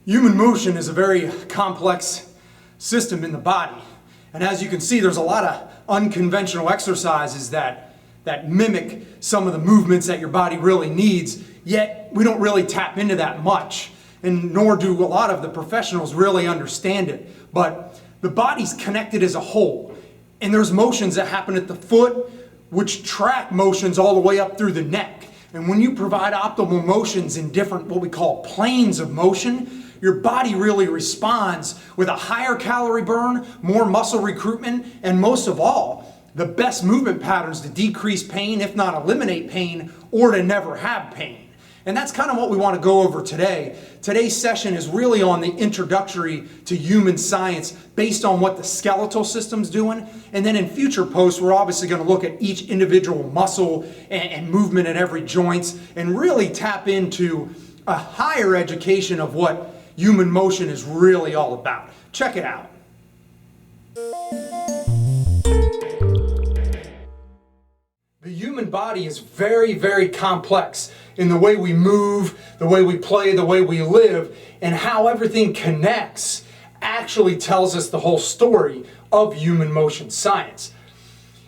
Human motion is a very complex system in the body. And as you can see, there's a lot of unconventional exercises that mimic some of the movements that your body really needs, yet we don't really tap into that much, and nor do a lot of the professionals really understand it. But the body's connected as a whole, and there's motions that happen at the foot, which track motions all the way up through the neck. And when you provide optimal motions in different, what we call planes of motion, your body really responds with a higher calorie burn, more muscle recruitment, and most of all, the best movement patterns to decrease pain, if not eliminate pain, or to never have pain. And that's kind of what we want to go over today. Today's session is really on the introductory to human science based on what the skeletal system's doing. And then in future posts, we're obviously going to look at each individual muscle and movement at every joint and really tap into a higher education of what human motion is really all about. Check it out. The human body is very, very complex in the way we move, the way we play, the way we live, and how everything connects actually tells us the whole story of human motion science.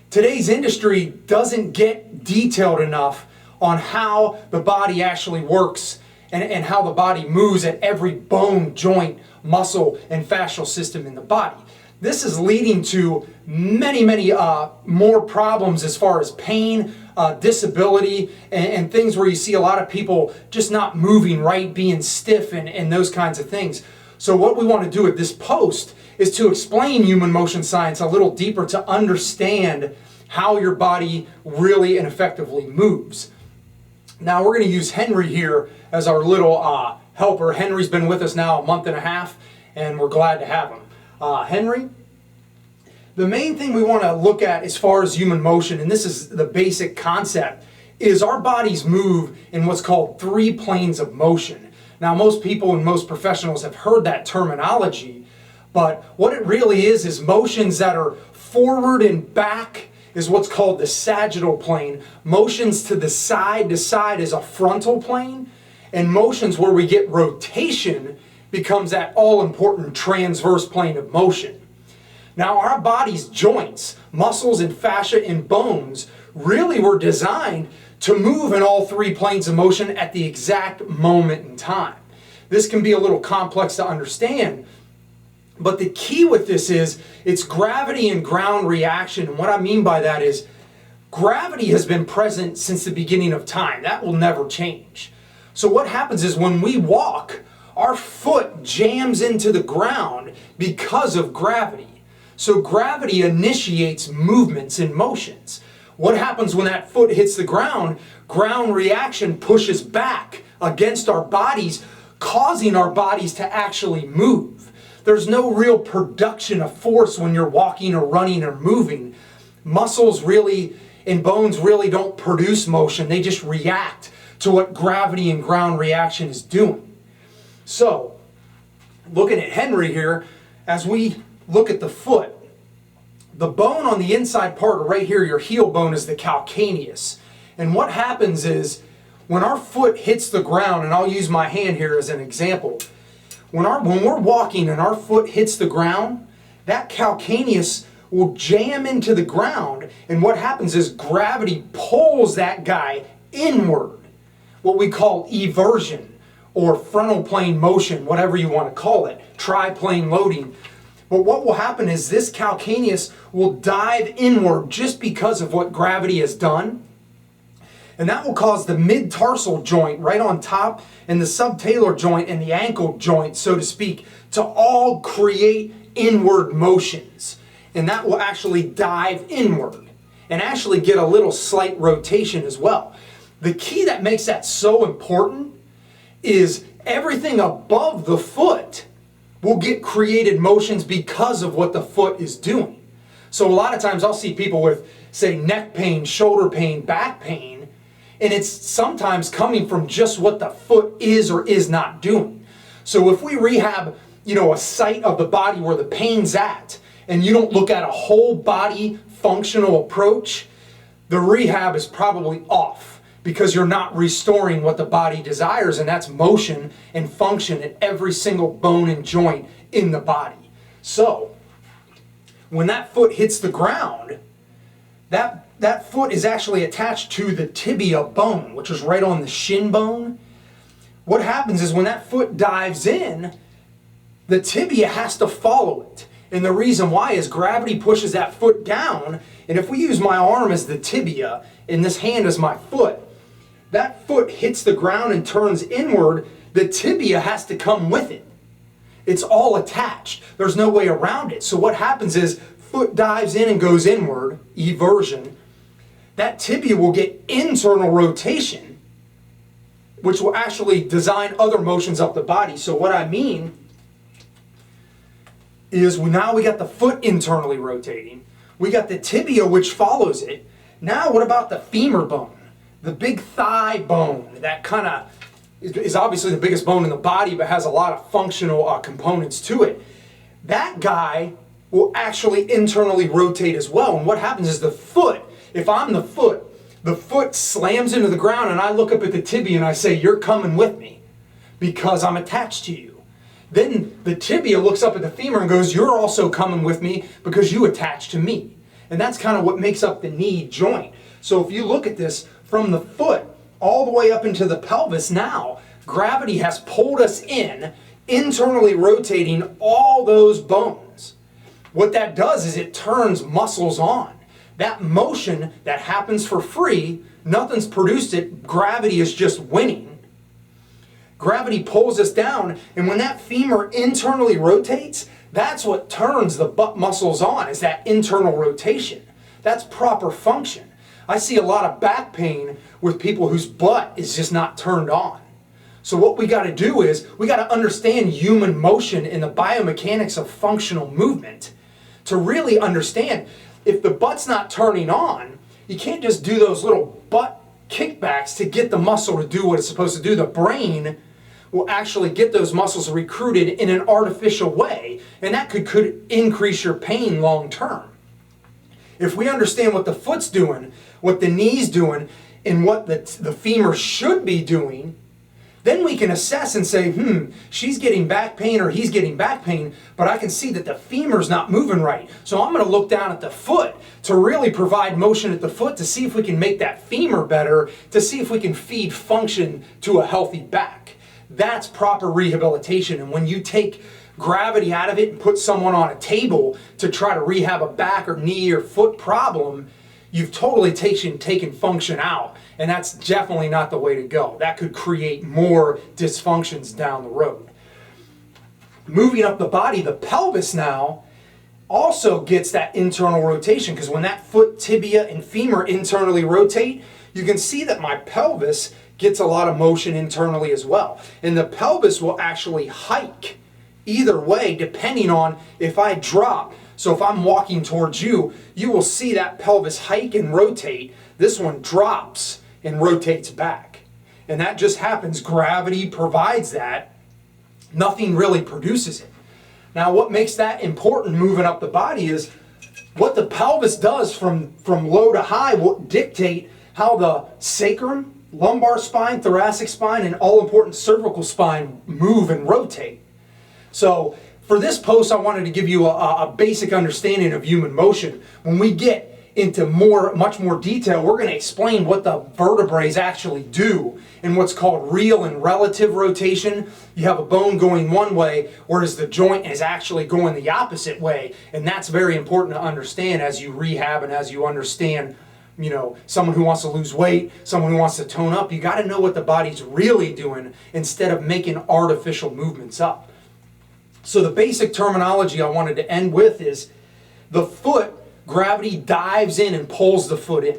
Today's industry doesn't get detailed enough on how the body actually works and how the body moves at every bone, joint, muscle, and fascial system in the body. This is leading to many more problems as far as pain, disability, and things where you see a lot of people just not moving right, being stiff, and those kinds of things. So what we want to do at this post is to explain human motion science a little deeper to understand how your body really and effectively moves. Now we're going to use Henry here as our little helper. Henry's been with us now a month and a half, and we're glad to have him. Henry, the main thing we want to look at as far as human motion, and this is the basic concept, is our bodies move in what's called 3 planes of motion. Now most people and most professionals have heard that terminology, but what it really is motions that are forward and back is what's called the sagittal plane. Motions to the side is a frontal plane, and motions where we get rotation becomes that all-important transverse plane of motion. Now our body's joints, muscles and fascia and bones really were designed to move in all 3 planes of motion at the exact moment in time. This can be a little complex to understand, but the key with this is it's gravity and ground reaction. And what I mean by that is gravity has been present since the beginning of time. That will never change. So what happens is when we walk, our foot jams into the ground because of gravity. So gravity initiates movements and motions. What happens when that foot hits the ground? Ground reaction pushes back against our bodies, causing our bodies to actually move. There's no real production of force when you're walking or running or moving. Muscles really and bones really don't produce motion. They just react to what gravity and ground reaction is doing. So, looking at Henry here, as we look at the foot, the bone on the inside part right here, your heel bone, is the calcaneus. And what happens is when our foot hits the ground, and I'll use my hand here as an example, when we're walking and our foot hits the ground, that calcaneus will jam into the ground, and what happens is gravity pulls that guy inward, what we call eversion or frontal plane motion, whatever you want to call it, triplane loading. But what will happen is this calcaneus will dive inward just because of what gravity has done. And that will cause the mid-tarsal joint right on top and the subtalar joint and the ankle joint, so to speak, to all create inward motions. And that will actually dive inward and actually get a little slight rotation as well. The key that makes that so important is everything above the foot will get created motions because of what the foot is doing. So a lot of times I'll see people with, say, neck pain, shoulder pain, back pain, and it's sometimes coming from just what the foot is or is not doing. So if we rehab a site of the body where the pain's at, and you don't look at a whole body functional approach, the rehab is probably off, because you're not restoring what the body desires, and that's motion and function at every single bone and joint in the body. So when that foot hits the ground, that foot is actually attached to the tibia bone, which is right on the shin bone. What happens is when that foot dives in, the tibia has to follow it. And the reason why is gravity pushes that foot down, and if we use my arm as the tibia and this hand as my foot, that foot hits the ground and turns inward, the tibia has to come with it. It's all attached. There's no way around it. So what happens is foot dives in and goes inward, eversion. That tibia will get internal rotation, which will actually design other motions up the body. So what I mean is now we got the foot internally rotating. We got the tibia, which follows it. Now what about the femur bone? The big thigh bone, that kind of is obviously the biggest bone in the body, but has a lot of functional components to it. That guy will actually internally rotate as well. And what happens is the foot, if I'm the foot slams into the ground, and I look up at the tibia and I say, "You're coming with me because I'm attached to you." Then the tibia looks up at the femur and goes, "You're also coming with me because you attach to me." And that's kind of what makes up the knee joint. So if you look at this from the foot all the way up into the pelvis, now gravity has pulled us in, internally rotating all those bones. What that does is it turns muscles on. That motion that happens for free, nothing's produced it, gravity is just winning. Gravity pulls us down, and when that femur internally rotates, that's what turns the butt muscles on, is that internal rotation. That's proper function. I see a lot of back pain with people whose butt is just not turned on. So what we got to do is we got to understand human motion and the biomechanics of functional movement to really understand if the butt's not turning on, you can't just do those little butt kickbacks to get the muscle to do what it's supposed to do. The brain will actually get those muscles recruited in an artificial way, and that could increase your pain long term. If we understand what the foot's doing, what the knee's doing, and what the femur should be doing, then we can assess and say, she's getting back pain or he's getting back pain, but I can see that the femur's not moving right. So I'm going to look down at the foot to really provide motion at the foot to see if we can make that femur better, to see if we can feed function to a healthy back. That's proper rehabilitation. And when you take gravity out of it and put someone on a table to try to rehab a back or knee or foot problem, you've totally taken function out. And that's definitely not the way to go. That could create more dysfunctions down the road. Moving up the body, the pelvis now also gets that internal rotation, because when that foot, tibia, and femur internally rotate, you can see that my pelvis gets a lot of motion internally as well. And the pelvis will actually hike either way depending on if I drop. So if I'm walking towards you, you will see that pelvis hike and rotate. This one drops and rotates back. And that just happens. Gravity provides that. Nothing really produces it. Now what makes that important moving up the body is what the pelvis does from low to high will dictate how the sacrum, lumbar spine, thoracic spine, and all important cervical spine move and rotate. So for this post, I wanted to give you a basic understanding of human motion. When we get into much more detail, we're going to explain what the vertebrae actually do and what's called real and relative rotation. You have a bone going one way, whereas the joint is actually going the opposite way. And that's very important to understand as you rehab and as you understand, someone who wants to lose weight, someone who wants to tone up. You got to know what the body's really doing instead of making artificial movements up. So the basic terminology I wanted to end with is the foot, gravity dives in and pulls the foot in.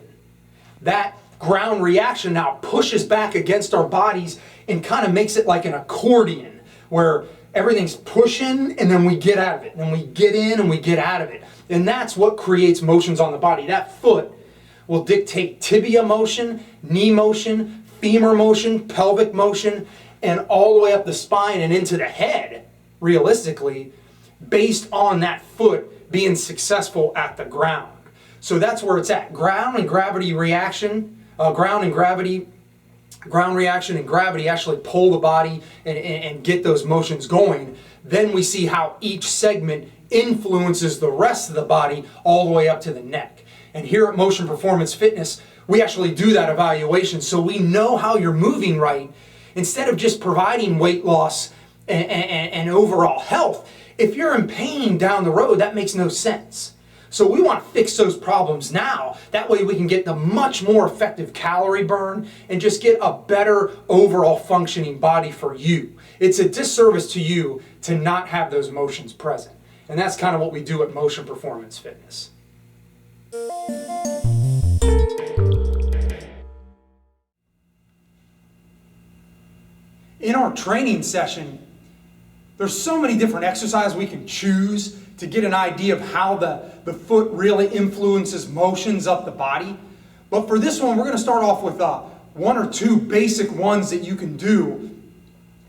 That ground reaction now pushes back against our bodies and kind of makes it like an accordion where everything's pushing and then we get out of it. And then we get in and we get out of it. And that's what creates motions on the body. That foot will dictate tibia motion, knee motion, femur motion, pelvic motion, and all the way up the spine and into the head. realistically, based on that foot being successful at the ground. So that's where it's at. Ground reaction and gravity actually pull the body and get those motions going. Then we see how each segment influences the rest of the body all the way up to the neck. And here at Motion Performance Fitness, we actually do that evaluation so we know how you're moving right, instead of just providing weight loss and overall health. If you're in pain down the road, that makes no sense. So we want to fix those problems now. That way we can get the much more effective calorie burn and just get a better overall functioning body for you. It's a disservice to you to not have those motions present. And that's kind of what we do at Motion Performance Fitness. In our training session, there's so many different exercises we can choose to get an idea of how the foot really influences motions up the body. But for this one, we're going to start off with one or two basic ones that you can do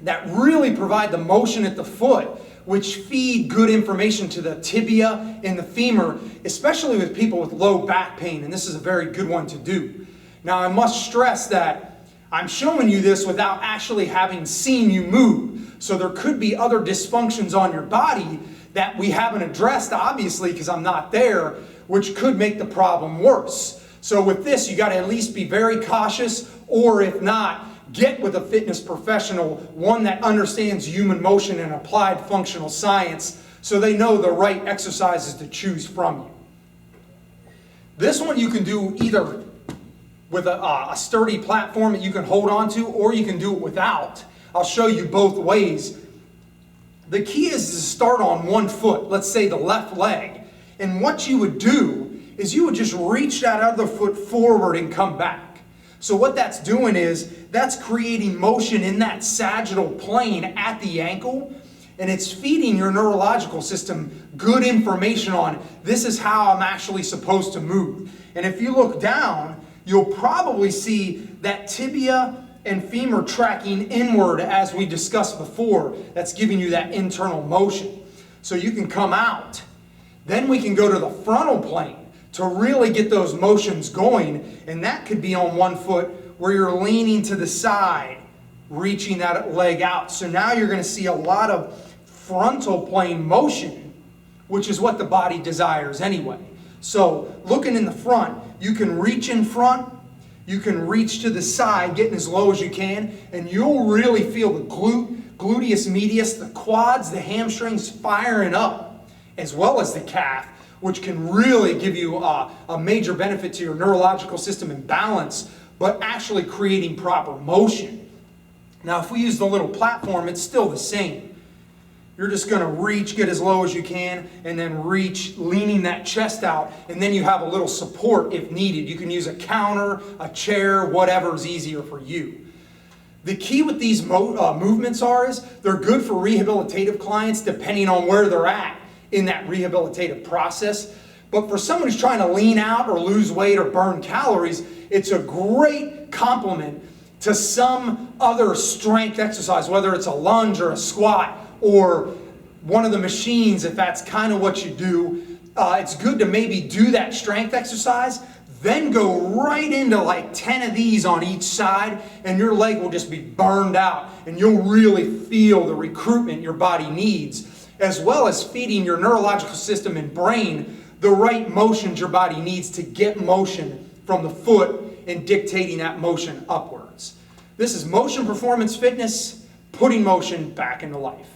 that really provide the motion at the foot, which feed good information to the tibia and the femur, especially with people with low back pain, and this is a very good one to do. Now, I must stress that I'm showing you this without actually having seen you move. So there could be other dysfunctions on your body that we haven't addressed, obviously, because I'm not there, which could make the problem worse. So with this, you got to at least be very cautious, or if not, get with a fitness professional, one that understands human motion and applied functional science, so they know the right exercises to choose from you. This one you can do either with a sturdy platform that you can hold on to, or you can do it without. I'll show you both ways. The key is to start on one foot, let's say the left leg. And what you would do is you would just reach that other foot forward and come back. So what that's doing is that's creating motion in that sagittal plane at the ankle, and it's feeding your neurological system good information on this is how I'm actually supposed to move. And if you look down, you'll probably see that tibia and femur tracking inward as we discussed before. That's giving you that internal motion. So you can come out. Then we can go to the frontal plane to really get those motions going. And that could be on one foot where you're leaning to the side, reaching that leg out. So now you're going to see a lot of frontal plane motion, which is what the body desires anyway. So looking in the front, you can reach in front, you can reach to the side, getting as low as you can, and you'll really feel the gluteus medius, the quads, the hamstrings firing up, as well as the calf, which can really give you a major benefit to your neurological system and balance, but actually creating proper motion. Now, if we use the little platform, it's still the same. You're just going to reach, get as low as you can, and then reach, leaning that chest out, and then you have a little support if needed. You can use a counter, a chair, whatever is easier for you. The key with these movements is they're good for rehabilitative clients depending on where they're at in that rehabilitative process. But for someone who's trying to lean out or lose weight or burn calories, it's a great complement to some other strength exercise, whether it's a lunge or a squat, or one of the machines, if that's kind of what you do. It's good to maybe do that strength exercise, then go right into like 10 of these on each side, and your leg will just be burned out, and you'll really feel the recruitment your body needs, as well as feeding your neurological system and brain the right motions your body needs to get motion from the foot and dictating that motion upwards. This is Motion Performance Fitness, putting motion back into life.